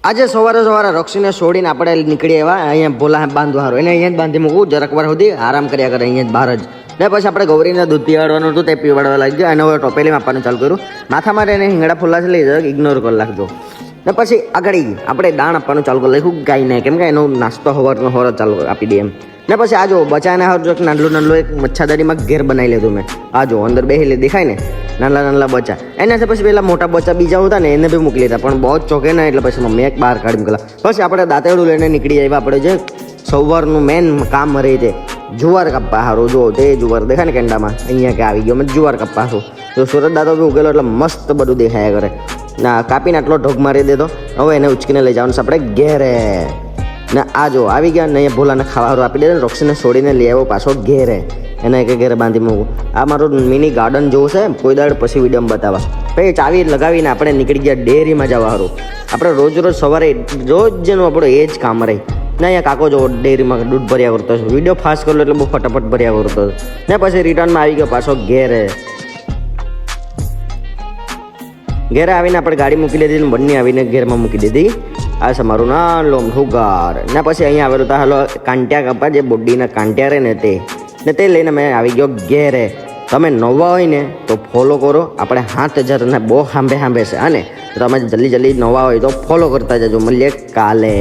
આજે સવારે રક્ષીને છોડીને આપણે નીકળી આવ્યા અહીંયા ભોલા બાંધવા હારું એને અહીંયા જ બાંધી મૂકવું જરાક વાર સુધી આરામ કર્યા કરે અહીંયા જ બહાર જ ને પછી આપણે ગૌરીને દૂધ પીવાડવાનું હતું તે પીવાડવા લાગી ગયા અને હવે ટોપેલીમાં આપવાનું ચાલુ કર્યું માથામાં એને હિંગડા ફૂલા છે લઈ જરાક ઇગ્નોર કરી લાગજો ને પછી આગળ આપણે દાણ આપવાનું ચાલુ કરી લખ્યું ગાયને કેમ કે એનો નાસ્તો હવારનો હોર ચાલુ આપી દે એમ ને પછી આ જો બચાને હાર જો નાનલું એક મચ્છાદારીમાં ઘેર બનાવી લીધું મેં આ જો અંદર બેસી દેખાય ને નાના બચ્ચા એનાથી પછી પેલા મોટા બચ્ચા બીજા હતા ને એને બી મોકલી લીધા પણ બહુ જ ચોકે ને એટલે પછી મમ્મી એક બહાર કાઢી મૂકેલા પછી આપણે દાંતેડું લઈને નીકળી આવ્યા આપણે જે સવારનું મેન કામ રહી છે જુવાર કાપવા સારું જો તે જુવાર દેખાય ને કેંડામાં અહીંયા કે આવી ગયો મેં જુવાર કાપવા છું તો સુરત દાંતો બી ઉગેલો એટલે મસ્ત બધું દેખાયા કરે ના કાપીને આટલો ઢોક મારી દેતો હવે એને ઉચકીને લઈ જવાનું છે આપણે ઘેરે ને આ જો આવી ગયા ને અહીંયા ભોલાને ખાવાનું આપી દે રોક્ષીને છોડીને લઈ આવ્યો પાછો ઘેરે એને એક ઘેરે બાંધી મૂકું આ મારું મિની ગાર્ડન જોવું છે કોઈ દાડ પછી વિડીયોમાં બતાવવા પછી ચાવી લગાવીને આપણે નીકળી ગયા ડેરીમાં જવા સારું આપણે રોજ સવારે રોજ જેનું આપણું એ જ કામ રહે ને અહીંયા કાકો જો ડેરીમાં દૂધ ભર્યા કરતો છે વિડીયો ફાસ્ટ કરેલો એટલે બહુ ફટાફટ ભર્યા કરતો ને પછી રિટર્નમાં આવી ગયો પાછો ઘેરે આવીને આપણે ગાડી મૂકી દીધી ને બંને આવીને ઘેરમાં મૂકી દીધી આ છે મારું નામ હુગાર ને પછી અહીંયા આવેલું તો હાલો કાંટિયા કાપા જે બોડીના કાંટિયા રહે ને તે લઈને મેં આવી ગયો ઘેરે તમે નવા હોય ને તો ફોલો કરો આપણે 7000 ને બહુ સાંભે છે અને તમે જલ્દી નવા હોય તો ફોલો કરતા જજો મળીએ કાલે.